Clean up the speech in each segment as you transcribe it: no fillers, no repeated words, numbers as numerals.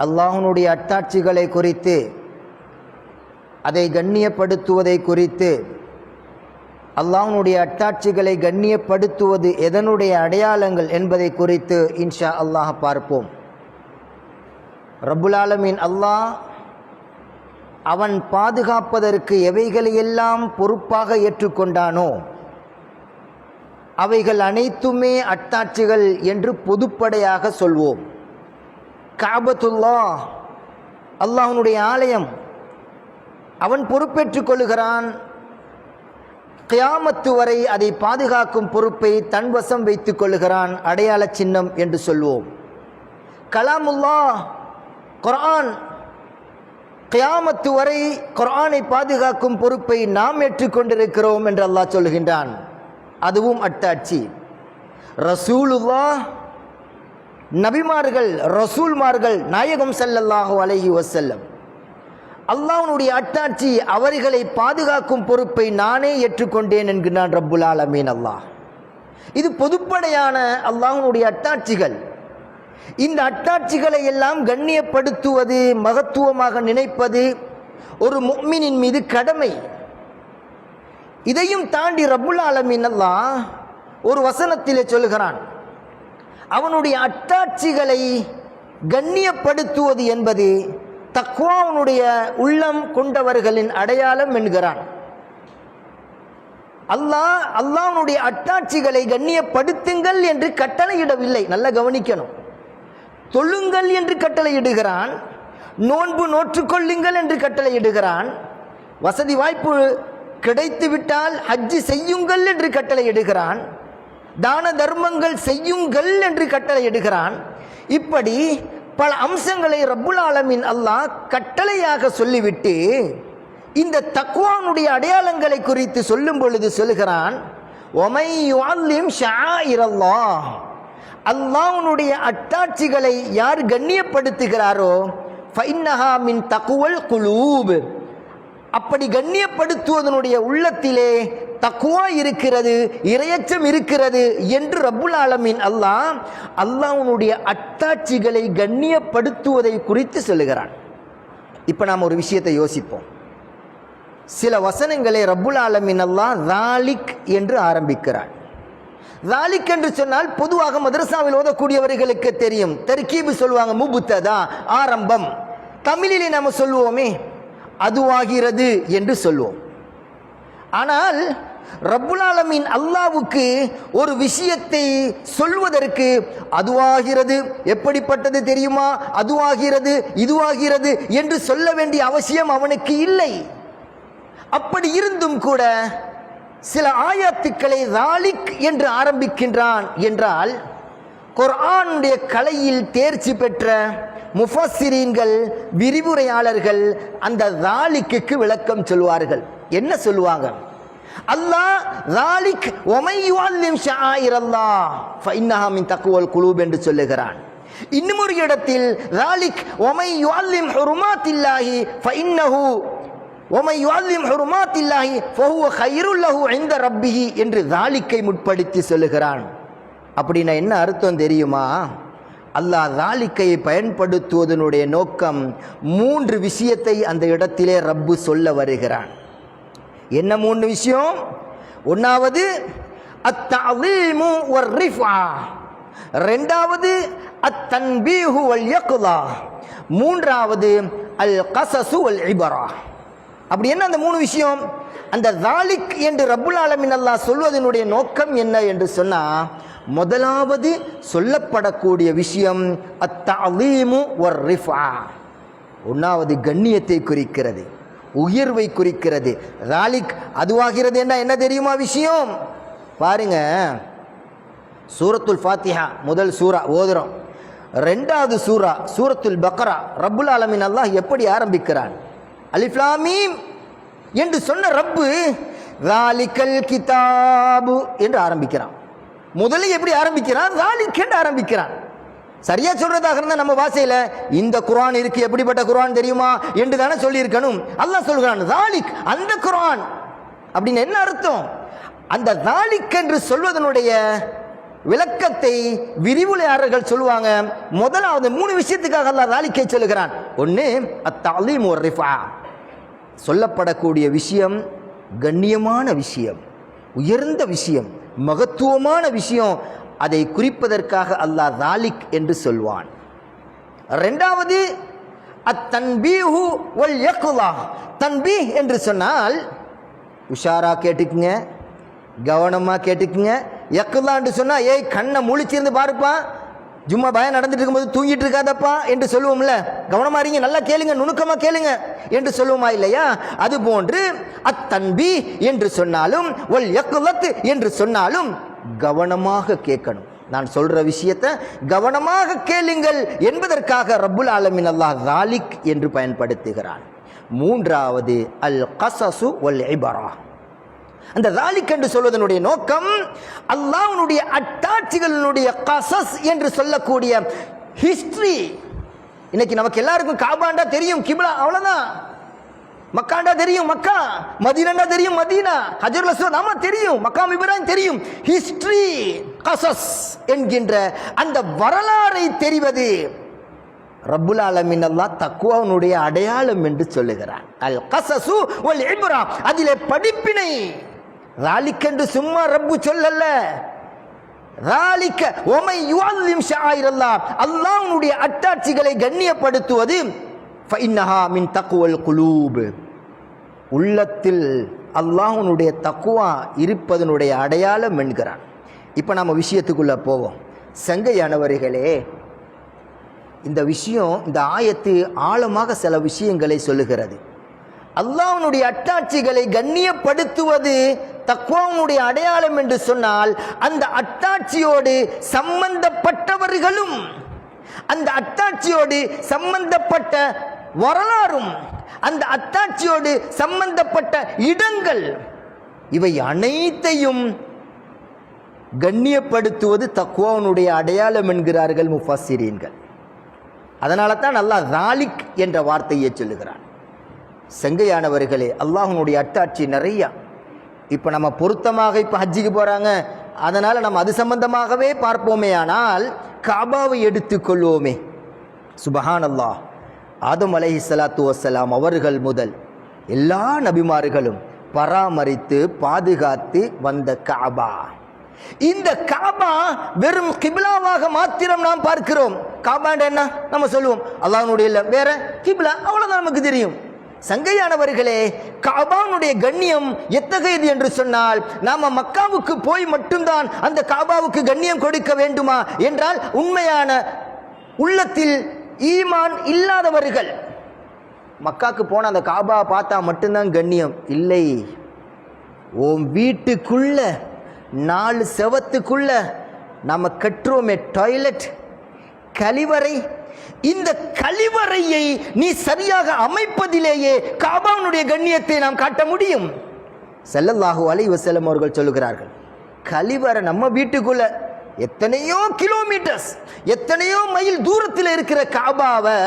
அல்லாஹ்வுடைய அத்தாட்சிகளை குறித்து, அதை கண்ணியப்படுத்துவதை குறித்து, அல்லாஹ்வுடைய அத்தாட்சிகளை கண்ணியப்படுத்துவது எதனுடைய அடையாளங்கள் என்பதை குறித்து இன்ஷா அல்லாஹ் பார்ப்போம். ரப்புல் ஆலமீன் அல்லாஹ் அவன் பாதுகாப்பதற்கு எவைகளையெல்லாம் பொறுப்பாக ஏற்றுக்கொண்டானோ அவைகள் அனைத்துமே அத்தாட்சிகள் என்று பொதுப்படையாக சொல்வோம். கஅபத்துல்லாஹ், அல்லாஹ்வுடைய ஆலயம், அவன் பொறுப்பேற்றுக் கொள்கிறான். கியாமத்து வரை அதை பாதுகாக்கும் பொறுப்பை தன்வசம் வைத்துக் கொள்கிறான். அடையாள சின்னம் என்று சொல்வோம். கலாமுல்லாஹ், குர்ஆன், கியாமத்து வரை குர்ஆனை பாதுகாக்கும் பொறுப்பை நாம் ஏற்றுக்கொண்டிருக்கிறோம் என்று அல்லாஹ் சொல்கின்றான். அதுவும் அத்தாட்சி. ரசூலுல்லாஹ், நபிமார்கள், ரசூல்மார்கள், நாயகம் ஸல்லல்லாஹு அலைஹி வஸல்லம், அல்லாஹ்வுடைய அத்தாட்சி, அவர்களை பாதுகாக்கும் பொறுப்பை நானே ஏற்றுக்கொண்டேன் என்கிறான் ரப்புல் ஆலமீன் அல்லாஹ். இது பொதுப்படையான அல்லாஹ்வுடைய அத்தாட்சிகள். இந்த அத்தாட்சிகளை எல்லாம் கண்ணியப்படுத்துவது, மகத்துவமாக நினைப்பது ஒரு முஃமினின் மீது கடமை. இதையும் தாண்டி ரப்புல் ஆலமீன் அல்லாஹ் ஒரு வசனத்திலே சொல்கிறான், அவனுடைய அத்தாட்சிகளை கண்ணியப்படுத்துவது என்பது தக்வாவுடைய உள்ளம் கொண்டவர்களின் அடையாளம் என்கிறான். அல்லாஹ் அல்லாஹ்வுடைய அத்தாட்சிகளை கண்ணியப்படுத்துங்கள் என்று கட்டளையிடவில்லை. நல்லா கவனிக்கணும். தொழுங்கள் என்று கட்டளையிடுகிறான், நோன்பு நோற்றுக்கொள்ளுங்கள் என்று கட்டளையிடுகிறான், வசதி வாய்ப்பு கிடைத்துவிட்டால் ஹஜ்ஜு செய்யுங்கள் என்று கட்டளையிடுகிறான், தான தர்மங்கள் செய்யுங்கள் என்று கட்டளையிடுகிறான். இப்படி பல அம்சங்களை ரப்புல் ஆலமீன் அல்லாஹ் கட்டளையாக சொல்லிவிட்டு இந்த தக்வானுடைய அடையாளங்களை குறித்து சொல்லும் பொழுது சொல்கிறான், ஒமை யுஅல்லிம் ஷஆயிரல்லாஹ், அல்லாஹ்வுடைய அத்தாட்சிகளை யார் கண்ணியப்படுத்துகிறாரோ ஃபஇன்னஹா மின் தக்வல் குலூப், அப்படி கண்ணியப்படுத்துவதனுடைய உள்ளத்திலே தக்வா இருக்கிறது, இறையச்சம் இருக்கிறது என்று ரப்புல் ஆலமீன் அல்லாஹ் அல்லாஹ்வுடைய அத்தாட்சிகளை கண்ணியப்படுத்துவதை குறித்து சொல்லுகிறான். இப்போ நாம் ஒரு விஷயத்தை யோசிப்போம். சில வசனங்களை ரப்புல் ஆலமீன் அல்லாஹ் தாலிக் என்று ஆரம்பிக்கிறான். தாலிக் என்று சொன்னால் பொதுவாக மதரசாவில் ஓதக்கூடியவர்களுக்கு தெரியும், தர்கீபு சொல்லுவாங்க, முபுத்ததா, ஆரம்பம். தமிழிலே நாம் சொல்லுவோமே அதுவாகிறது என்று சொல்லுவோம். ஆனால் ரப்புல் ஆலமீன் அல்லாஹ்வுக்கு ஒரு விஷயத்தை சொல்வதற்கு அதுவாகிறது, எப்படிப்பட்டது தெரியுமா, அதுவாகிறது, இதுவாகிறது என்று சொல்ல வேண்டிய அவசியம் அவனுக்கு இல்லை. அப்படி இருந்தும் கூட சில ஆயத்துக்களை தாலிக் என்று ஆரம்பிக்கின்றான் என்றால் குர்ஆனுடைய கலையில் தேர்ச்சி பெற்ற முஃபஸ்ஸிரீன்கள், விரிவுரையாளர்கள் அந்த தாலிக்கு விளக்கம் சொல்வார்கள். என்ன சொல்லுவாங்க? அல்லாஹ் தாலிக் வமை யுஅல்லிம் ஷஆயிரல்லாஹ் ஃபஇன்னஹா மின் தக்வல் குலூப் என்று சொல்லுகிறான். இன்னும் ஒரு இடத்தில் தாலிக் வமை யுஅல்லிம் ஹுருமாத்தில்லாஹி ஃபஇன்னஹு வமை யுஅல்லிம் ஹுருமாத்தில்லாஹி ஃபஹுவ கைருல் லஹு இன்த ரப்பிஹி என்று தாலிக்கை முற்படுத்தி சொல்லுகிறான். அப்படின்னா என்ன அர்த்தம் தெரியுமா? அல்லாஹ் தாலிக்கை பயன்படுத்துவதனுடைய நோக்கம் 3 விஷயத்தை அந்த இடத்திலே ரப்பு சொல்ல வருகிறான். என்ன 3 விஷயம்? ஒன்றாவது அத்தஅலீமு வர்ரிஃபா, இரண்டாவது அத்தன்பீஹு வல் யக்லா, மூன்றாவது அல் கஸஸு வல் இபரா. அப்படி என்ன அந்த 3 விஷயம்? அந்த தாலிக் என்று ரப்புல் ஆலமீன் அல்லாஹ் சொல்வதனுடைய நோக்கம் என்ன என்று சொன்னா, முதலாவது சொல்லப்படக்கூடிய விஷயம் அத்தஅலீமு வர்ரிஃபா, ஒன்றாவது கண்ணியத்தை குறிக்கிறது, உயர்வை குறிக்கிறது. தாலிக் அதுவாகிறது என்ன தெரியுமா விஷயம்? பாருங்க, சூரத்துல் ஃபாத்திஹா முதல் சூரா ஓதுறோம். 2வது சூரா சூரத்துல் பக்ரா ரப்புல் ஆலமீன் அல்லாஹ் எப்படி ஆரம்பிக்கிறான்? அலிஃப் லாம் மீம் என்று சொன்ன ரப்பு தாலிகல் கிதாபு என்று ஆரம்பிக்கிறான். முதலில் எப்படி ஆரம்பிக்கிறான்? தாலிக் என்று ஆரம்பிக்கிறான். சரியா சொல்றதாக இருந்தால் நம்ம பாஷையில இந்த குர்ஆன் இருக்கு, எப்படிப்பட்ட குர்ஆன் தெரியுமா என்று தானே சொல்லியிருக்கணும். அல்லாஹ் சொல்கிறான் தாலிக், அந்த குர்ஆன். அப்படின்னு என்ன அர்த்தம்? அந்த தாலிக் என்று சொல்வதனுடைய விளக்கத்தை விரிவுரையாளர்கள் சொல்லுவாங்க. முதலாவது 3 விஷயத்துக்காக அல்லாஹ் தாலிக்கை சொல்லுகிறான். ஒன்று அத்தஅலீம் வர்ரிஃபா, சொல்லப்படக்கூடிய விஷயம் கண்ணியமான விஷயம், உயர்ந்த விஷயம், மகத்துவமான விஷயம், அதை குறிப்பதற்காக அல்லாஹ் தாலிக் என்று சொல்வான். இரண்டாவது அத்தன்பீஹு வல் யக்லா, தன்பீஹ் என்று சொன்னால் உஷாரா கேட்டுக்குங்க, கவனமாக கேட்டுக்குங்க. யக்லான்னு சொன்னால் ஏய் கண்ணை முழிச்சிருந்து பாருப்பா, ஜும்மா பயம் நடந்துட்டு இருக்கும்போது தூங்கிட்டு இருக்காதப்பா என்று சொல்லுவோம்ல, கவனமா இருங்க, நல்லா கேளுங்க, நுணுக்கமாக கேளுங்க என்று சொல்லுவோமா இல்லையா? அது போன்று அத்தன்பி என்று சொன்னாலும் வல் யக்லத் என்று சொன்னாலும் கவனமாக கேட்கணும். நான் சொல்ற விஷயத்தை கவனமாக கேளுங்கள் என்பதற்காக ரப்புல் ஆலமீன் அல்லாஹ் தாலிக் என்று பயன்படுத்துகிறான். மூன்றாவது அல் கஸஸு வல் இபரா. அந்த தாலிக் என்று சொல்வதனுடைய நோக்கம் அல்லாஹ்வுடைய அட்டாட்சிகளினுடைய கஸஸ் என்று சொல்லக்கூடிய ஹிஸ்டரி. இன்னைக்கு நமக்கு எல்லாருக்கும் காபாண்டா தெரியும், கிப்லா அவ்வளவுதான். மக்காண்டா தெரியும் மக்கா, மதீனாண்டா தெரியும் மதீனா, ஹஜருல் அஸ்வத் நாம தெரியும், மக்காம் இப்ராஹிம் தெரியும். ஹிஸ்டரி கஸஸ் என்கின்ற அந்த வரலாறை தெரிவது ரப்புல் ஆலமீன் அல்லாஹ் தக்வாவுடைய அடையாளம் என்று சொல்லுகிறார். அல் கஸஸு வல் இப்ரா, அதிலே படிப்பினை. ராலிக் என்று சும்மா ரப்பு சொல்லல்ல, ராலிக வமை யுஅல்லிம் ஷஆயிரல்லாஹ், அல்லாஹ்வுடைய அட்டாட்சிகளை கண்ணியப்படுத்துவது ஃபஇன்னஹா மின் தக்வல் குலூப், உள்ளத்தில் அல்லாஹ்வுடைய தக்வா இருப்பதனுடைய அடையாளம் என்கிறான். இப்போ நம்ம விஷயத்துக்குள்ள போவோம். சங்கையானவர்களே, இந்த விஷயம், இந்த ஆயத்து ஆழமாக சில விஷயங்களை சொல்லுகிறது. அல்லாஹ்வுடைய அட்டாட்சிகளை கண்ணியப்படுத்துவது தக்வாவுடைய அடையாளம் என்று சொன்னால், அந்த அட்டாட்சியோடு சம்பந்தப்பட்டவர்களும், அந்த அட்டாட்சியோடு சம்பந்தப்பட்ட வரலாறும், அந்த அத்தாட்சியோடு சம்பந்தப்பட்ட இடங்கள், இவை அனைத்தையும் கண்ணியப்படுத்துவது தக்வாவுடைய அடையாளம் என்கிறார்கள் முஃபஸ்ஸிரீன்கள். அதனால தான் அல்லாஹ் தாலிக் என்ற வார்த்தையை சொல்லுகிறான். செங்கையானவர்களே, அல்லாஹ்வுடைய அட்டாட்சி நிறையா. இப்போ நம்ம பொருத்தமாக இப்போ ஹஜ்ஜிக்கு போகிறாங்க, அதனால் நம்ம அது சம்பந்தமாகவே பார்ப்போமே. ஆனால் காபாவை எடுத்துக்கொள்வோமே, சுபஹானல்லாஹ், ஆதம் அலைஹிஸ்ஸலாத்து வஸ்ஸலாம் அவர்கள் முதல் எல்லா நபிமார்களும் பராமரித்து பாதுகாத்து வந்த காபா. இந்த காபா வெறும் கிப்லாவாக மாத்திரம் நாம் பார்க்கிறோம். காபா என்ன நம்ம சொல்லுவோம், அல்லாஹ்வுடைய இல்லம், வேற கிப்லா, அவ்வளவுதான் நமக்கு தெரியும். சங்கையானவர்களே, காபாவுடைய கண்ணியம் எத்தகையது என்று சொன்னால், நாம மக்காவுக்கு போய் மட்டும்தான் அந்த காபாவுக்கு கண்ணியம் கொடுக்க வேண்டுமா என்றால், உண்மையான உள்ளத்தில் ஈமான் இல்லாதவர்கள் மக்காவுக்கு போன அந்த காபா பார்த்தா மட்டும்தான் கண்ணியம் இல்லை. ஓம் வீட்டுக்குள்ள 4 செவத்துக்குள்ள நம்ம கட்டுறோமே டாய்லெட், கழிவறை, இந்த கழிவறையை நீ சரியாக அமைப்பதிலேயே காபாவுடைய கண்ணியத்தை நாம் காட்ட முடியும். ஸல்லல்லாஹு அலைஹி வஸல்லம் அவர்கள் சொல்லுகிறார்கள், கழிவறை நம்ம வீட்டுக்குள்ள எத்தனையோ கிலோமீட்டர்ஸ், எத்தனையோ மைல் தூரத்தில் இருக்கிற காபாவை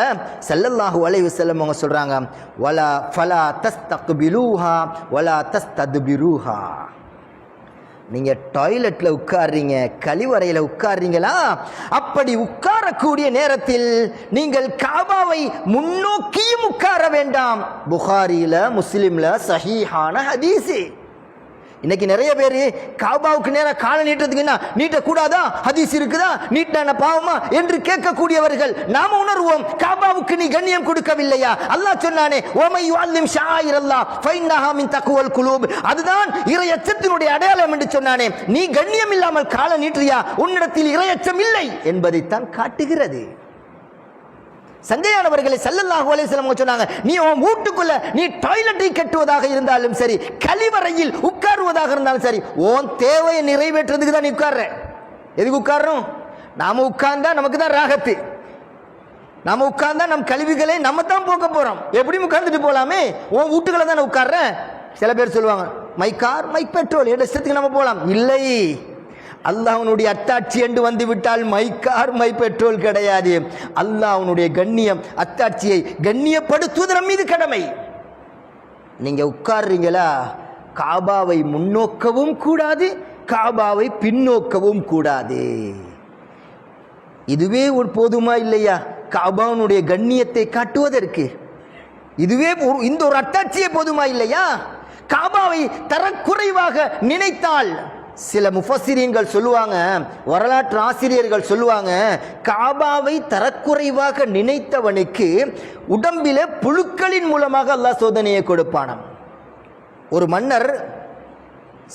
ஸல்லல்லாஹு அலைஹி வஸல்லம் அவங்க சொல்றாங்க, வலா ஃபலா தஸ்தக்பிலூஹா வலா தஸ்தத்பிரூஹா. நீங்க டாய்லெட்ல உட்கார்றீங்க, கழிவறையில உட்கார்றீங்களா, அப்படி உட்காரக்கூடிய நேரத்தில் நீங்கள் காபாவை முன்னோக்கியும் உட்கார வேண்டாம். புகாரில முஸ்லிம்ல சஹீஹான ஹதீஸ். இன்னைக்கு நிறைய பேர் காபாவுக்கு நேரம் காலை நீட்டத்துக்கு என்ன நீட்டக்கூடாதா, ஹதீஸ் இருக்குதா, நீட்டான பாவமா என்று கேட்கக்கூடியவர்கள். நாம உணர்வோம், காபாவுக்கு நீ கண்ணியம் கொடுக்கவில்லையா? அல்லாஹ் சொன்னானே, வமை யுஅல்லிம் ஷஆயிரல்லாஹ் ஃபஇன்னஹா மின் தக்வல் குலூப், அதுதான் இறையச்சத்தினுடைய அடையாளம் என்று சொன்னானே. நீ கண்ணியம் இல்லாமல் காலை நீட்டுறியா, உன்னிடத்தில் இறையச்சம் இல்லை என்பதைத்தான் காட்டுகிறது. சங்கையானவர்களை ஸல்லல்லாஹு அலைஹி வஸல்லம் சொன்னாங்க, நீ உன் வீட்டுக்குள்ள நீ டாய்லெட்டை கட்டுவதாக இருந்தாலும் சரி, கழிவறையில் உட்காருவதாக இருந்தாலும் சரி, உன் தேவையை நிறைவேற்றுறதுக்கு தான் நீ உட்கார்ற. எதுக்கு உட்கார்றோம்? நாம உட்கார்ந்தா நமக்கு தான் ராகத்து, நாம உட்கார்ந்தா நம் கழிவுகளை நம்ம தான் போக்க போறோம். எப்படி உட்கார்ந்துட்டு போலாமே, உன் வீட்டுக்குள்ள தானே உட்கார்ற. சில பேர் சொல்லுவாங்க, மை கார் மை பெட்ரோல், எந்த இஷ்டத்துக்கு நம்ம போகலாம். இல்லை, அல்லாஹ்வுடைய அத்தாட்சி என்று வந்து விட்டால் மை கார் மை பெட்ரோல் கிடையாது. அல்லாஹ்வுடைய கண்ணியம், அத்தாட்சியை கண்ணியப்படுத்துவது நம் மீது கடமை. நீங்க உட்கார்றீங்களா, காபாவை முன்னோக்கவும் கூடாது, காபாவை பின்னோக்கவும் கூடாது. இதுவே ஒரு போதுமா இல்லையா காபாவுடைய கண்ணியத்தை காட்டுவதற்கு? இதுவே இந்த ஒரு அத்தாட்சியே போதுமா இல்லையா? காபாவை தரக்குறைவாக நினைத்தால் சில முஃபஸ்ஸிரீன்கள் சொல்லுவாங்க, வரலாற்று ஆசிரியர்கள் சொல்லுவாங்க, காபாவை தரக்குறைவாக நினைத்தவனுக்கு உடம்பில புழுக்களின் மூலமாக அல்லாஹ் சோதனையை கொடுப்பானாம். ஒரு மன்னர்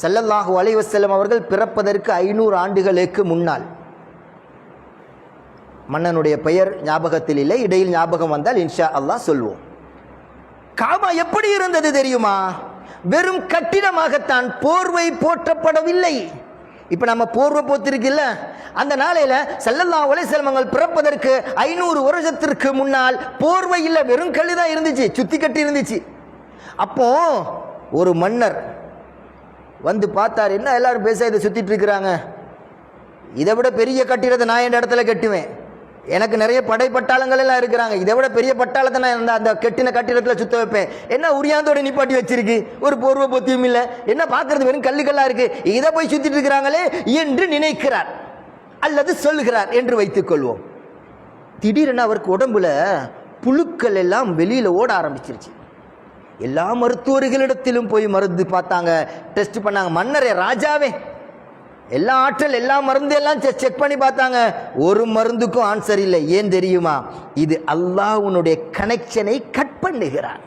ஸல்லல்லாஹு அலைஹி வஸல்லம் அவர்கள் பிறப்பதற்கு 500 ஆண்டுகளுக்கு முன்னால், மன்னனுடைய பெயர் ஞாபகத்தில் இல்லை, இடையில் ஞாபகம் வந்தால் இன்ஷா அல்லாஹ் சொல்வோம். காபா எப்படி இருந்தது தெரியுமா? வெறும் கட்டிடமாகத்தான், போர்வை போற்றப்படவில்லை. இப்ப நம்ம போர்வை போத்திருக்கில்ல, அந்த நாளையில ஸல்லல்லாஹு அலைஹி வஸல்லம் அவர்கள் பிறப்பதற்கு 500 வருஷத்திற்கு முன்னால் போர்வை இல்லை, வெறும் கல்லு தான் இருந்துச்சு, சுத்தி கட்டி இருந்துச்சு. அப்போ ஒரு மன்னர் வந்து பார்த்தார், என்ன எல்லாரும் பேச இதை சுத்திட்டு இருக்கிறாங்க, இதை விட பெரிய கட்டிடத்தை நான் என் இடத்துல கட்டுவேன், எனக்கு நிறைய படை பட்டாளங்கள் எல்லாம் இருக்கிறாங்க, இதை விட பெரிய பட்டாளத்தை நான் அந்த கட்டின கட்டிடத்தில் சுத்த வைப்பேன், என்ன உரியாந்தோட நிப்பாட்டி வச்சிருக்கு, ஒரு போர்வை பொத்தியும் இல்லை, என்ன பார்க்கறது வெறும் கல்லுக்கல்லா இருக்கு, இதை போய் சுத்திட்டு இருக்கிறாங்களே என்று நினைக்கிறார் அல்லது சொல்லுகிறார் என்று வைத்துக் கொள்வோம். திடீரென அவருக்கு உடம்புல புழுக்கள் எல்லாம் வெளியில ஓட ஆரம்பிச்சிருச்சு. எல்லா மருத்துவர்களிடத்திலும் போய் மருந்து பார்த்தாங்க, டெஸ்ட் பண்ணாங்க. மன்னரே, ராஜாவே, எல்லா ஆற்றல், எல்லா மருந்து எல்லாம் செக் பண்ணி பார்த்தாங்க, ஒரு மருந்துக்கும் ஆன்சர் இல்லை. ஏன் தெரியுமா? இது அல்லாஹ்வுடைய கனெக்ஷனை கட் பண்ணுகிறார்.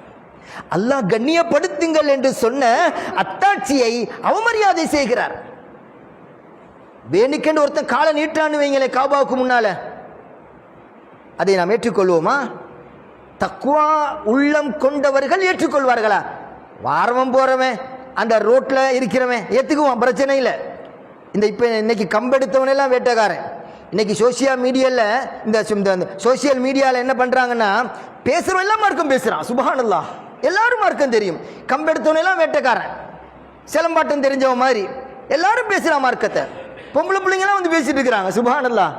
அல்லாஹ் கண்ணியப்படுத்துங்கள் என்று சொன்ன அத்தாட்சியை அவமரியாதை செய்கிறார். வேணுக்கென்று ஒருத்தன் காலை நீட்டான்னு வைங்களே காபாவுக்கு முன்னால, அதை நாம் ஏற்றுக்கொள்வோமா? தக்வா உள்ளம் கொண்டவர்கள் ஏற்றுக்கொள்வார்களா? வாரவன் போறவன், அந்த ரோட்ல இருக்கிறவன் ஏத்துக்குவான், பிரச்சனை இல்லை. இந்த இப்போ இன்னைக்கு கம்பெடுத்தவனெல்லாம் வேட்டைக்காரன். இன்னைக்கு சோசியல் மீடியாவில் இந்த சோசியல் மீடியாவில் என்ன பண்ணுறாங்கன்னா, பேசுகிறவன் எல்லாம் மார்க்கம் பேசுகிறான். சுப்ஹானல்லாஹ், எல்லாரும் மார்க்கம் தெரியும். கம்பெடுத்தவனெல்லாம் வேட்டைக்காரன், சிலம்பாட்டம் தெரிஞ்சவன் மாதிரி எல்லாரும் பேசுகிறான் மார்க்கத்தை. பொம்பளை பிள்ளைங்கலாம் வந்து பேசிட்டு இருக்கிறாங்க. சுப்ஹானல்லாஹ்.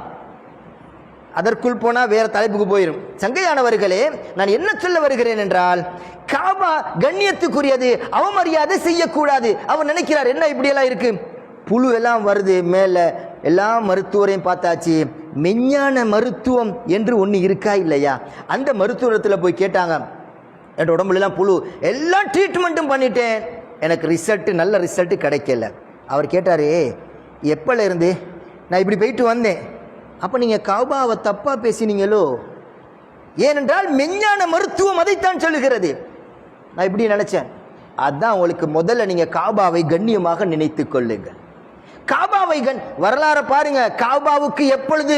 அதற்குள் போனால் வேற தலைப்புக்கு போயிடும். சங்கையானவர்களே, நான் என்ன சொல்ல வருகிறேன் என்றால், காபா கண்ணியத்துக்குரியது, அவமரியாதை செய்யக்கூடாது. அவர் நினைக்கிறார், என்ன இப்படியெல்லாம் இருக்கு, புழு எல்லாம் வருது மேலே, எல்லா மருத்துவரையும் பார்த்தாச்சு, மெஞ்ஞான மருத்துவம் என்று ஒன்று இருக்கா இல்லையா? அந்த மருத்துவத்தில் போய் கேட்டாங்க, என் உடம்புலாம் புழு, எல்லா ட்ரீட்மெண்ட்டும் பண்ணிட்டேன், எனக்கு நல்ல ரிசல்ட்டு கிடைக்கல. அவர் கேட்டார், எப்போல இருந்து? நான் இப்படி போயிட்டு வந்தேன். அப்போ நீங்கள் காபாவை தப்பாக பேசினீங்களோ? ஏனென்றால் மெஞ்ஞான மருத்துவம் அதைத்தான் சொல்லுகிறது. நான் இப்படி நினச்சேன். அதான் உங்களுக்கு முதல்ல நீங்கள் காபாவை கண்ணியமாக நினைத்து கொள்ளுங்கள். காபாவை வரலாறு பாருங்க, காபாவுக்கு எப்பொழுது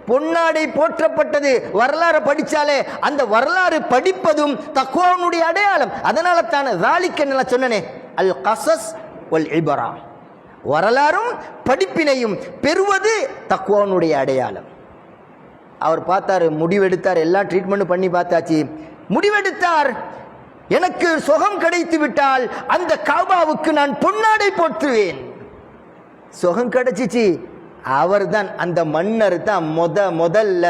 பொன்னாடை போற்றப்பட்டது வரலாறு படிச்சாலே அந்த வரலாறு படிப்பதும் தக்வாவுடைய அடையாளம். அதனால தான் ராலிக் என்ன சொன்னனே, அல் கஸஸ் வல் இபரா, வரலாறும் படிப்பினையும் பெறுவது தக்வாவுடைய அடையாளம். அவர் பார்த்தாரு, முடிவெடுத்தார், எல்லா ட்ரீட்மெண்ட் பண்ணி பார்த்தாச்சு, முடிவெடுத்தார், எனக்கு சுகம் கிடைத்து விட்டால் அந்த காபாவுக்கு நான் பொன்னாடை போற்றுவேன். சுகம் கிடைச்சிச்சு. அவர் தான், அந்த மன்னர் தான் முதல்ல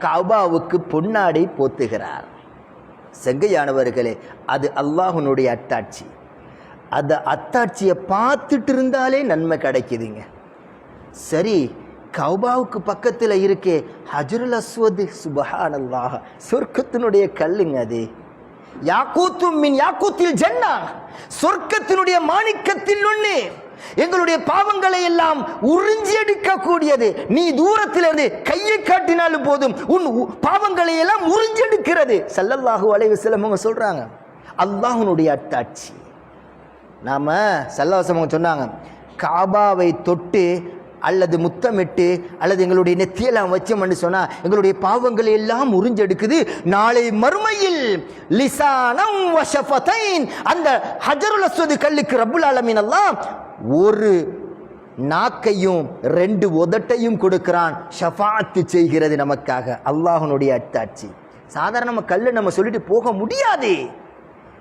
காபாவுக்கு பொன்னாடை போத்துகிறார். செங்கையானவர்களே, அது அல்லாஹ்வுடைய அத்தாட்சி. அந்த அத்தாட்சியை பார்த்துட்டு இருந்தாலே நன்மை கிடைக்குதுங்க. சரி, கௌபாவுக்கு பக்கத்தில் இருக்கே ஹஜ்ருல் அஸ்வத், சுப்ஹானல்லாஹ், சொர்க்கத்தினுடைய கல்லுங்க அது. யாக்கூத்தும் மின் யாக்கூத்தில் ஜன்னா, சொர்க்கத்தினுடைய மாணிக்கத்தில் ஒன்று. எங்களுடைய பாவங்களை எல்லாம் உறிஞ்சி எடுக்கக்கூடியது. நீ தூரத்தில் இருந்து கையை காட்டினாலும் போதும், உன் பாவங்களை எல்லாம் உறிஞ்சி எடுக்கிறது. ஸல்லல்லாஹு அலைஹி வஸல்லம் அவங்க சொல்றாங்க, அல்லாஹ்வுடைய அத்தாட்சி. நாம ஸல்லல்லாஹு அலைஹி வஸல்லம் சொன்னாங்க, காபாவை தொட்டு அல்லது முத்தமிட்டு அல்லது எங்களுடைய நெத்தியெல்லாம் வச்சோம்னு சொன்னா எங்களுடைய பாவங்களை எல்லாம் உறிஞ்செடுக்குது. நாளை மறுமையில் லிசானம் வ ஷஃபதைன், அந்த ஹஜ்ருல் அஸ்வத் கல்லுக்கு ரப்புல் ஆலமீன் அல்லாஹ் ஒரு நாக்கையும் 2 உதட்டையும் கொடுக்கிறான், ஷஃபாஅத் செய்கிறது நமக்காக. அல்லாஹ்வுடைய அத்தாட்சி. சாதாரண கல்லு நம்ம சொல்லிட்டு போக முடியாது.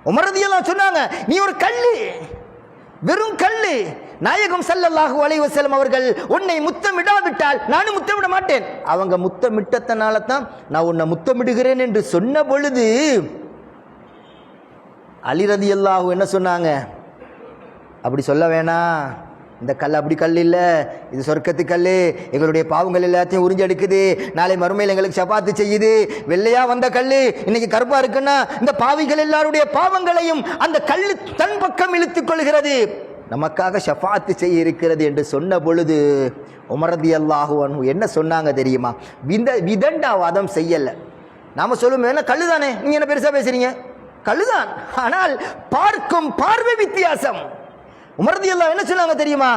உமர் ரலியல்லாஹு சொன்னாங்க, நீ ஒரு கல்லு, வெறும் கல்லு. நாயகம் ஸல்லல்லாஹு அலைஹி வஸல்லம் அவர்கள் உன்னை முத்தமிடாவிட்டால் நானும் முத்தமிட மாட்டேன். அவங்க முத்தமிட்டதனால தான் நான் உன்னை முத்தமிடுகிறேன் என்று சொன்ன பொழுது அலி ரலியல்லாஹு என்ன சொன்னாங்க, அப்படி சொல்ல வேணாம், இந்த கல் அப்படி கல் இல்லை, இது சொர்க்கத்து கல், எங்களுடைய பாவங்கள் எல்லாத்தையும் உறிஞ்சு எடுக்குது, நாளை மறுமையில் எங்களுக்கு ஷபாத்து செய்யுது. வெள்ளையா வந்த கல் இன்னைக்கு கருப்பா இருக்குன்னா இந்த பாவிகள் எல்லாருடைய பாவங்களையும் அந்த கல் தன் பக்கம் இழுத்துக் கொள்கிறது, நமக்காக ஷஃபாத்து செய்ய இருக்கிறது என்று சொன்ன பொழுது உமர் ரலியல்லாஹு அன்ஹு என்ன சொன்னாங்க தெரியுமா? விதண்டாவாதம் செய்யல. நாம சொல்லுவோம் என்ன கல்லு தானே, நீங்க என்ன பெருசா பேசுறீங்க, கல்லுதான், ஆனால் பார்க்கும் பார்வை வித்தியாசம். உமர் ரலியல்லாஹு என்ன சொன்னாங்க தெரியுமா?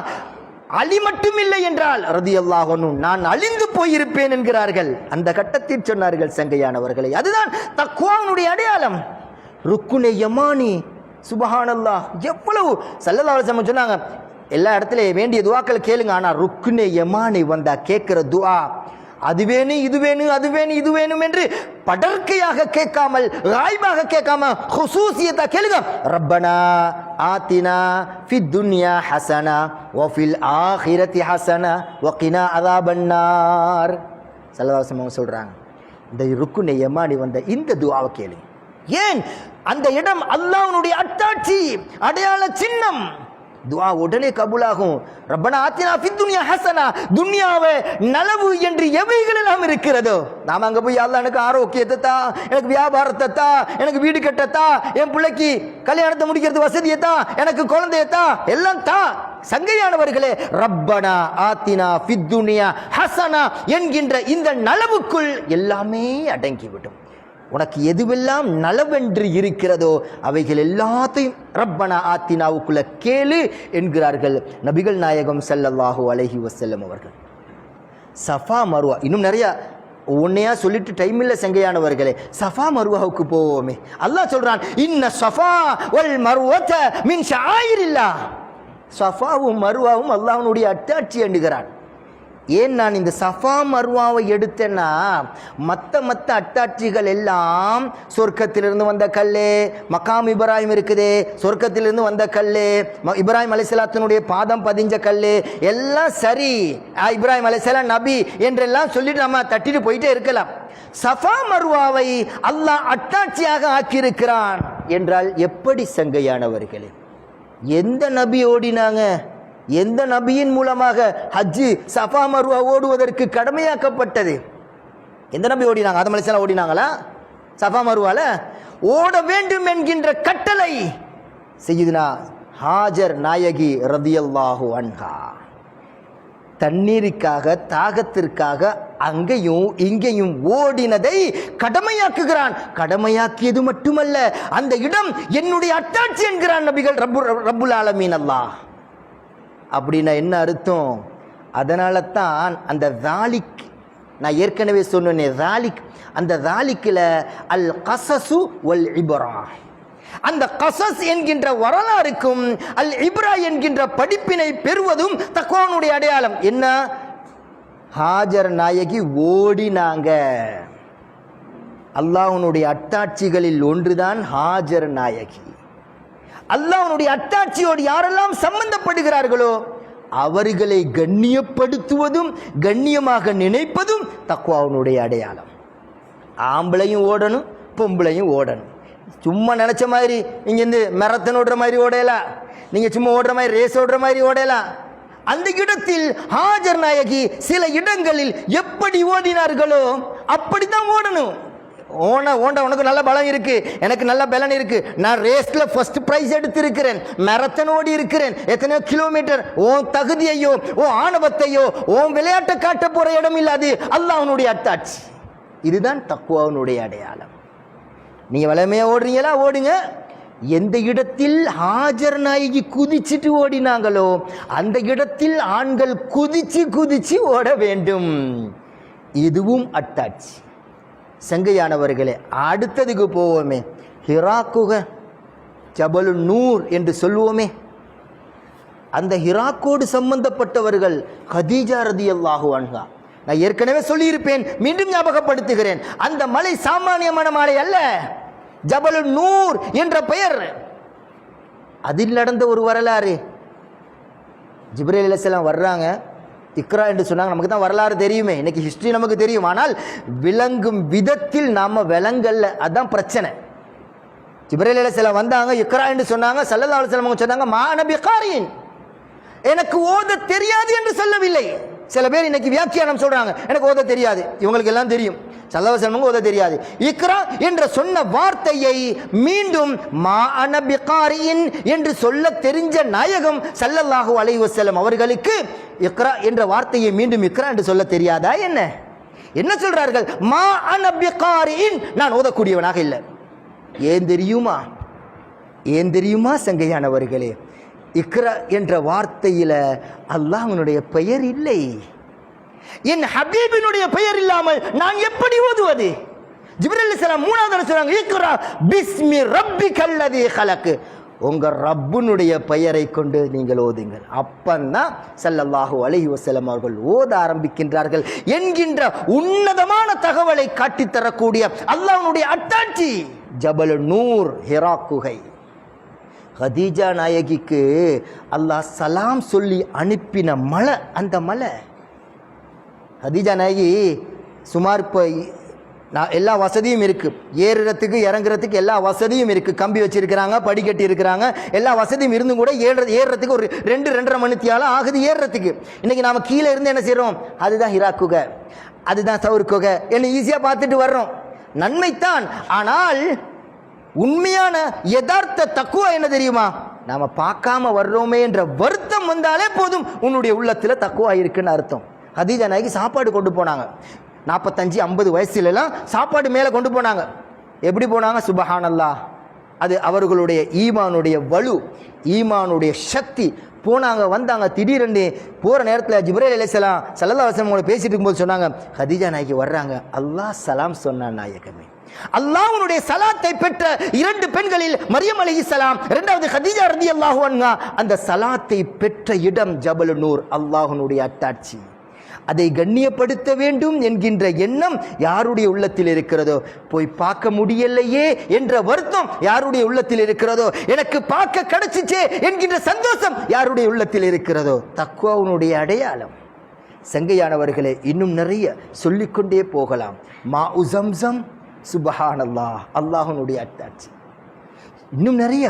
அலி மட்டும் இல்லை என்றால் ரலியல்லாஹு அன்ஹு நான் அழிந்து போயிருப்பேன் என்கிறார்கள். அந்த கட்டத்தில் சொன்னார்கள் சங்கையானவர்களை, அதுதான் தக்வாவுடைய அடையாளம். ருக்குனே யமானி, சுபஹானல்லாஹ், எவ்வளவு ஸல்லல்லாஹு அலைஹி வஸல்லம் சொன்னாங்க, எல்லா இடத்துலயும் வேண்டிய துஆக்கள் கேளுங்க, ஆனா ருக்குனே யமானி வந்தா கேட்கிற துஆ அது வேணும் இது வேணும் அது வேணும் இது வேணும் என்று படர்க்கையாக கேட்காமல், ராய்பாக கேட்காம ஹுசூசியத்தா கேளுங்க. ரப்பனா ஆத்தினா ஃபித் துன்யா ஹஸனா வ ஃபில் ஆখিরাতি ஹஸனா வ கினா அஸாபன்னார். ஸல்லல்லாஹு அலைஹி வஸல்லம் சொல்றாங்க, இந்த ருக்குனே யமானி வந்த இந்த துஆவை கேளுங்க. ஏன்? அந்த இடம் அல்லாஹ்வுடைய அத்தாட்சி, அடையாள சின்னம். துஆ உடனே கபூலாகும். ரப்பனா ஆத்தினா ஃபித் துன்யா ஹஸனா, துன்யாவே நலவு என்று எவைகள் எல்லாம் இருக்கிறதோ நாம அங்க போய் அல்லாஹ் எனக்கு ஆரோக்கியத்தை தா, எனக்கு வியாபாரத்தை தா, எனக்கு வீடு கட்டத்தா, என் பிள்ளைக்கு கல்யாணத்தை முடிக்கிறது வசதியை தா, எனக்கு குழந்தையை தா, எல்லாம் தா. சங்கையானவர்களே, ரப்பனா ஆத்தினா ஃபித் துன்யா ஹஸனா என்கின்ற இந்த நலவுக்குள் எல்லாமே அடங்கிவிடும். உனக்கு எதுவெல்லாம் நலவென்று இருக்கிறதோ அவைகள் எல்லாத்தையும் ரப்பனா ஆத்தினாவுக்குள்ள கேளு என்கிறார்கள் நபிகள் நாயகம் ஸல்லல்லாஹு அலைஹி வஸல்லம் அவர்கள். சஃபா மர்வா இன்னும் நிறைய ஒன்னையா சொல்லிட்டு டைம் இல்லை சங்கையானவர்களே, சஃபா மர்வாவுக்கு போவோமே. அல்லாஹ் சொல்றான், இன்ன சஃபா வல் மர்வத மின் ஷஆயிரில்லாஹ். சஃபாவும் மர்வாவும் அல்லாஹ்வுடைய அத்தாட்சி என்கிறான். ஏன் நான் இந்த சஃபா மர்வாவை எடுத்தேன்னா, மற்ற அட்டாட்சிகள் எல்லாம் சொர்க்கத்திலிருந்து வந்த கல்லு, மகாம் இப்ராஹிம் இருக்குதே சொர்க்கத்திலிருந்து வந்த கல்லு, இப்ராஹிம் அலைஹிஸ்ஸலாத்தினுடைய பாதம் பதிஞ்ச கல்லு, எல்லாம் சரி, இப்ராஹிம் அலைஹிஸ்ஸலாம் நபி என்றெல்லாம் சொல்லிட்டு நம்ம தட்டிட்டு போயிட்டே இருக்கலாம். சஃபா மர்வாவை அல்லாஹ் அட்டாட்சியாக ஆக்கியிருக்கிறான் என்றால் எப்படி சங்கையானவர்களே? எந்த நபி ஓடினாங்க? எந்த நபியின் மூலமாக ஹஜ்ஜு சஃபா மர்வா ஓடுவதற்கு கடமையாக்கப்பட்டது? எந்த நபி ஓடினாங்க? ஆதம் அலைஹிஸ்ஸலாம் ஓடினாங்களா சஃபா மர்வால? ஓட வேண்டும் என்கின்ற கட்டளை சய்யிதுனா ஹாஜர் நாயகி ரதியல்லாஹு அன்ஹா தண்ணீருக்காக தாகத்திற்காக அங்கேயும் இங்கேயும் ஓடினதை கடமையாக்குகிறான். கடமையாக்கியது மட்டுமல்ல, அந்த இடம் என்னுடைய அத்தாட்சி என்கிறான் நபிகள் ரப்புல் ஆலமீன் அல்லாஹ். அப்படின்னா என்ன அர்த்தம்? அதனால தான் அந்த தாலிக், நான் ஏற்கனவே சொன்னேனே தாலிக், அந்த தாலிக்கில் அல் கஸஸு வல் இப்ரா, அந்த கஸஸ் என்கின்ற வரலாறுக்கும் அல் இப்ரா என்கின்ற படிப்பினை பெறுவதும் தக்வாவுடைய அடையாளம். என்ன? ஹாஜர் நாயகி ஓடினாங்க. அல்லாஹ்வுடைய அத்தாட்சிகளில் ஒன்றுதான் ஹாஜர் நாயகி. அல்லாஹ்வுடைய அத்தாட்சியோடு யாரெல்லாம் சம்பந்தப்படுகிறார்களோ அவர்களை கண்ணியப்படுத்துவதும் கண்ணியமாக நினைப்பதும் தக்வாவுடைய அடையாளம். ஆம்பளையும் ஓடணும், பொம்பளையும் ஓடணும். சும்மா நினைச்ச மாதிரி இங்கேருந்து மெரத்தன் ஓடுற மாதிரி ஓடையலாம், நீங்க சும்மா ஓடுற மாதிரி ரேஸ் ஓடுற மாதிரி ஓடையலாம். அந்த இடத்தில் ஹாஜர் நாயகி சில இடங்களில் எப்படி ஓடினார்களோ அப்படித்தான் ஓடணும். ஓண்ட உனக்கு நல்ல பலம் இருக்கு, எனக்கு நல்ல பலன் இருக்கு, நான் ரேஸ்ல ஃபர்ஸ்ட் பிரைஸ் எடுத்திருக்கிறேன், மேரத்தான் ஓடி இருக்கிறேன், எத்தனையோ கிலோமீட்டர், உன் தகுதியையோ உன் ஆணவத்தையோ உன் விளையாட்டை காட்ட போற இடம் இல்லாது அல்லாஹ்வுடைய அத்தாட்சி. இதுதான் தக்வாவுடைய அடையாளம். நீங்க வளமையா ஓடுறீங்களா? ஓடுங்க. எந்த இடத்தில் ஹாஜர் நாயகி குதிச்சுட்டு ஓடினாங்களோ அந்த இடத்தில் ஆண்கள் குதிச்சு குதிச்சு ஓட வேண்டும். இதுவும் அத்தாட்சி. சங்கையானவர்களே, அடுத்ததுக்கு போவோமே. ஹிரா குகை, ஜபலு நூர் என்று சொல்லுவோமே, அந்த ஹிராக்கோடு சம்பந்தப்பட்டவர்கள் கதீஜா ரலியல்லாஹு அன்ஹா. நான் ஏற்கனவே சொல்லியிருப்பேன், மீண்டும் ஞாபகப்படுத்துகிறேன். அந்த மலை சாமானியமான மலை அல்ல, ஜபலு நூர் என்ற பெயர். அதில் நடந்த ஒரு வரலாறு. ஜிப்ரீல் அலைஹிஸ்ஸலாம் வர்றாங்க, இக்ரா என்று சொன்னாங்க. நமக்கு தான் வரலாறு தெரியுமே, இன்னைக்கு ஹிஸ்டரி நமக்கு தெரியும், ஆனால் விளங்கும் விதத்தில் நாம விளங்கல்ல, அதான் பிரச்சனை. ஜிப்ரீல் அலைஹிஸ்ஸலாம் வந்தாங்க, இக்ரா என்று சொன்னாங்க. ஸல்லல்லாஹு அலைஹி வஸல்லம் சொன்னாங்க, மா நபி காரின், எனக்கு ஓத தெரியாது என்று சொல்லவில்லை. சில பேர் இன்னைக்கு வியாக்கியானம் சொல்றாங்க, எனக்கு ஓத தெரியாது. இவங்களுக்கு எல்லாம் தெரியும், ஸல்லல்லாஹு அலைஹி வஸல்லம் ஓத தெரியாது. இக்ரா என்ற சொன்ன வார்த்தையை மீண்டும் மா அன பிகாரின் என்று சொல்ல தெரிஞ்ச நாயகம் ஸல்லல்லாஹு அலைஹி வஸல்லம் அவர்களுக்கு இக்ரா என்ற வார்த்தையை மீண்டும் இக்ரா என்று சொல்ல தெரியாதா என்ன? என்ன சொல்றார்கள்? மா அன பிகாரின், நான் ஓதக்கூடியவனாக இல்லை. ஏன் தெரியுமா? ஏன் தெரியுமா சங்கையானவர்களே? இக்ரா என்ற வார்த்தையில அல்லாஹ்வினுடைய பெயர் இல்லை. என் ஹபீபினுடைய பெயர் இல்லாமல் நான் எப்படி ஓதுவது? ஜிப்ரீல் அலைஹிஸ்ஸலாம் மூணாவது சொல்றாங்க, இக்ரா பிஸ்மி ரப்பிக்கல்லதீ ஹலக், உங்க ரப்புனுடைய பெயரை கொண்டு நீங்கள் ஓதுங்கள். அப்பந்தான் ஸல்லல்லாஹு அலைஹி வஸல்லம் அவர்கள் ஓத ஆரம்பிக்கின்றார்கள் என்கின்ற உன்னதமான தகவலை காட்டித்தரக்கூடிய அல்லாஹ்வினுடைய அத்தாட்சி ஜபல் நூர், ஹிரா குகை. ஹதீஜா நாயகிக்கு அல்லாஹ் சலாம் சொல்லி அனுப்பின மலை, அந்த மலை. ஹதீஜா நாயகி சுமார் இப்போ எல்லா வசதியும் இருக்குது, ஏறுறதுக்கு இறங்குறதுக்கு எல்லா வசதியும் இருக்குது. கம்பி வச்சுருக்கிறாங்க, படிக்கட்டி இருக்கிறாங்க, எல்லா வசதியும் இருந்தும் கூட ஏறுறதுக்கு ஒரு 2-2.5 மணித்தியாலம் ஆகுது ஏறுறதுக்கு. இன்றைக்கி நாம் கீழே இருந்து என்ன செய்கிறோம்? அதுதான் ஹிரா குகை, அதுதான் சவுர் குகை, என்ன ஈஸியாக பார்த்துட்டு வர்றோம், நன்மைத்தான். ஆனால் உண்மையான யதார்த்த தக்குவா என்ன தெரியுமா? நாம பார்க்காம வர்றோமே என்ற வருத்தம் வந்தாலே போதும், உன்னுடைய உள்ளத்துல தக்குவா இருக்குன்னு அர்த்தம். ஹதீஜா நாயகி சாப்பாடு கொண்டு போனாங்க, 45-50 வயசுலாம் சாப்பாடு மேலே கொண்டு போனாங்க. எப்படி போனாங்க? சுபஹானல்லாஹ், அது அவர்களுடைய ஈமானுடைய வலு, ஈமானுடைய சக்தி. போனாங்க, வந்தாங்க. திடீரென்று போகிற நேரத்தில் ஜிப்ரீல் அலைஹிஸ்ஸலாம் ஸல்லல்லாஹு அலைஹி வஸல்லம் பேசிட்டு இருக்கும்போது சொன்னாங்க, ஹதீஜா நாயகி வர்றாங்க, அல்லாஹ் சலாம் சொன்னான் நாயகமே. அல்லாஹ்வுடைய சலாத்தை பெற்ற 2 பெண்களில் மரியம் அலைஹிஸ்ஸலாம், 2வது ஹதீஜா ரலியல்லாஹு அன்ஹா. அந்த சலாத்தை பெற்ற இடம் ஜபல் நூர், அல்லாஹ்வுடைய அத்தாட்சி. அதை கண்ணியப்படுத்த வேண்டும் என்கின்ற எண்ணம் யாருடைய உள்ளத்தில் இருக்கிறதோ, போய் பார்க்க முடியலையே என்ற வருத்தம் யாருடைய உள்ளத்தில் இருக்கிறதோ, எனக்கு பார்க்க கிடைச்சிச்சே என்கின்ற சந்தோஷம் யாருடைய உள்ளத்தில் இருக்கிறதோ, தக்வாவுடைய அடையாளம். சங்கையானவர்களே, இன்னும் நிறைய சொல்லிக்கொண்டே போகலாம். மா உசம்சம், சுபஹானல்லாஹ், அல்லாஹ்வுடைய அத்தாட்சி. இன்னும் நிறைய.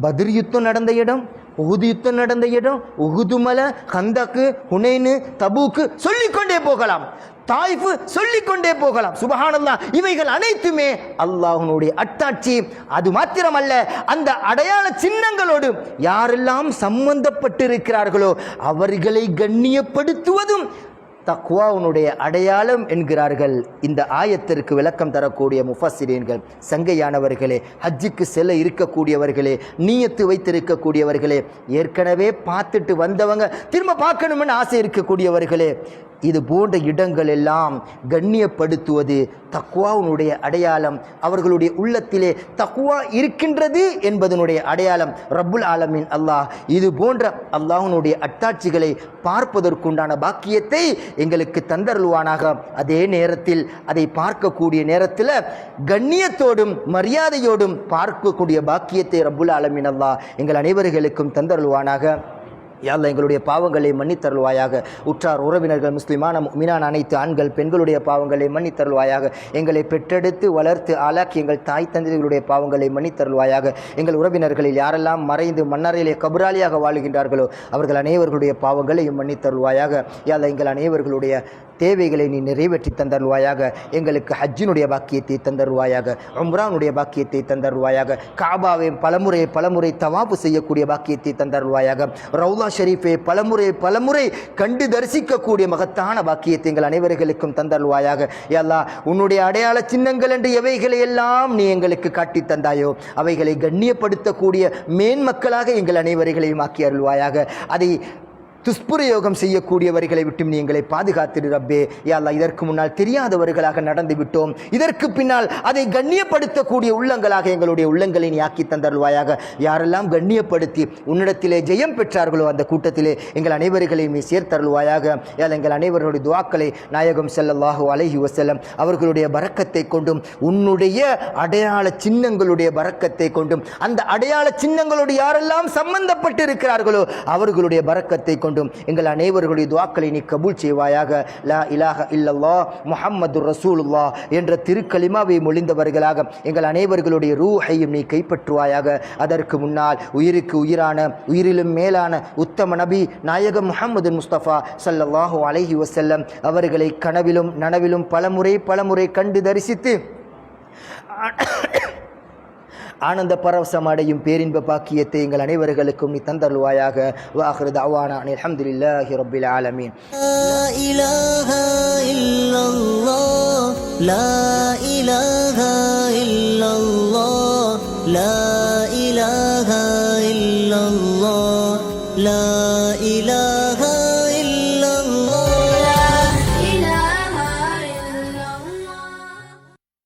பத்ர் யுத்தம் நடந்த இடம், உஹுது யுத்தம் நடந்த இடம், உஹுது மலை, கந்தக்கு, ஹுனைனு, தபூக்கு, சொல்லிக்கொண்டே போகலாம். தாயிஃப், சொல்லிக்கொண்டே போகலாம். சுபஹானல்லாஹ், இவைகள் அனைத்துமே அல்லாஹ்வுடைய அத்தாட்சி. அது மாத்திரமல்ல, அந்த அடையாள சின்னங்களோடு யாரெல்லாம் சம்பந்தப்பட்டிருக்கிறார்களோ அவர்களை கண்ணியப்படுத்துவதும் தக்வாவுடைய அடையாளம் என்கிறார்கள் இந்த ஆயத்திற்கு விளக்கம் தரக்கூடிய முஃபஸ்ஸிரீன்கள். சங்கையானவர்களே, ஹஜ்ஜுக்கு செல்ல இருக்கக்கூடியவர்களே, நீயத்து வைத்திருக்கக்கூடியவர்களே, ஏற்கனவே பார்த்துட்டு வந்தவங்க திரும்ப பார்க்கணும்னு ஆசை இருக்கக்கூடியவர்களே, இது போன்ற இடங்கள் எல்லாம் கண்ணியப்படுத்துவது தக்வாவுடைய அடையாளம். அவர்களுடைய உள்ளத்திலே தக்வா இருக்கின்றது என்பதனுடைய அடையாளம். ரப்புல் ஆலமீன் அல்லாஹ் இது போன்ற அல்லாஹ்வுடைய அத்தாட்சிகளை பார்ப்பதற்குண்டான பாக்கியத்தை எங்களுக்கு தந்தருள்வானாக. அதே நேரத்தில் அதை பார்க்கக்கூடிய நேரத்தில் கண்ணியத்தோடும் மரியாதையோடும் பார்க்கக்கூடிய பாக்கியத்தை ரப்புல் ஆலமீன் அல்லாஹ் எங்கள் அனைவர்களுக்கும் தந்தருள்வானாக. யா அல்லாஹ், எங்களுடைய பாவங்களை மன்னித்தருள்வாயாக. உற்றார் உறவினர்கள், முஸ்லிமான முஃமினான அனைத்து ஆண்கள் பெண்களுடைய பாவங்களை மன்னித்தருள்வாயாக. எங்களை பெற்றெடுத்து வளர்த்து ஆளாக்கி எங்கள் தாய் தந்தைகளுடைய பாவங்களை மன்னித்தருள்வாயாக. எங்கள் உறவினர்களில் யாரெல்லாம் மறைந்து மன்னரையிலே கபராளியாக வாழுகின்றார்களோ அவர்கள் அனைவர்களுடைய பாவங்களையும் மன்னித்தருள்வாயாக. யா அல்லாஹ், எங்கள் அனைவர்களுடைய தேவைகளை நீ நிறைவேற்றி தந்தருள்வாயாக. எங்களுக்கு ஹஜ்ஜினுடைய பாக்கியத்தை தந்தருள்வாயாக, உம்ரானுடைய பாக்கியத்தை தந்தருள்வாயாக. காபாவை பலமுறை தவாஃப் செய்யக்கூடிய பாக்கியத்தை தந்தருள்வாயாக. ரவுலா ஷரீஃபை பலமுறை கண்டு தரிசிக்கக்கூடிய மகத்தான பாக்கியத்தை எங்கள் அனைவர்களுக்கும் தந்தருள்வாயாக. யா அல்லாஹ், உன்னுடைய அடையாள சின்னங்கள் என்று எவைகளை எல்லாம் நீ எங்களுக்கு காட்டி தந்தாயோ அவைகளை கண்ணியப்படுத்தக்கூடிய மேன்மக்களாக எங்கள் அனைவர்களையும் ஆக்கி அருள்வாயாக. அதை துஷ்பிரயோகம் செய்யக்கூடியவர்களை விட்டும் நீ எங்களை பாதுகாத்திடு ரப்பே. யா அல்லாஹ், இதற்கு முன்னால் தெரியாதவர்களாக நடந்து விட்டோம், இதற்கு பின்னால் அதை கண்ணியப்படுத்தக்கூடிய உள்ளங்களாக எங்களுடைய உள்ளங்களை நீ ஆக்கி தந்தருள்வாயாக. யாரெல்லாம் கண்ணியப்படுத்தி உன்னிடத்திலே ஜெயம் பெற்றார்களோ அந்த கூட்டத்திலே எங்கள் அனைவர்களையும் நீ சேர்த்தருள்வாயாக. யா அல்லாஹ், எங்கள் அனைவருடைய துஆக்களை நாயகம் ஸல்லல்லாஹு அலைஹி வஸல்லம் அவர்களுடைய பரக்கத்தை கொண்டும் உன்னுடைய அடையாள சின்னங்களுடைய பரக்கத்தை கொண்டும் அந்த அடையாள சின்னங்களோடு யாரெல்லாம் சம்பந்தப்பட்டு இருக்கிறார்களோ அவர்களுடைய பரக்கத்தை கொண்டு போன்றும் எங்கள் அனைவர்களுடைய துஆக்களை நீ கபூல் செய்வாயாக. லா இலாஹ இல்லல்லாஹ் முஹம்மதுர் ரசூலுல்லாஹ் என்ற திருக்கலிமாவை மொழிந்தவர்களாக எங்கள் அனைவர்களுடைய ரூஹையும் நீ கைப்பற்றுவாயாக. அதற்கு முன்னால் உயிருக்கு உயிரான உயிரிலும் மேலான உத்தம நபி நாயகம் முஹம்மது முஸ்தபா ஸல்லல்லாஹு அலைஹி வஸல்லம் அவர்களை கனவிலும் நனவிலும் பலமுறை கண்டு தரிசித்து ஆனந்த பரவசம் அடையும் பேரின்ப பாக்கியத்தை எங்கள் அனைவர்களுக்கும் நீ தந்தருள்வாயாக. வாஹிரு தஅவானா அல்ஹம்துலில்லாஹி ரப்பில் ஆலமீன். லா இலாஹா இல்லல்லாஹ் லா இலாஹா இல்லல்லாஹ் லா இலாஹா இல்லல்லாஹ் லா இலாஹா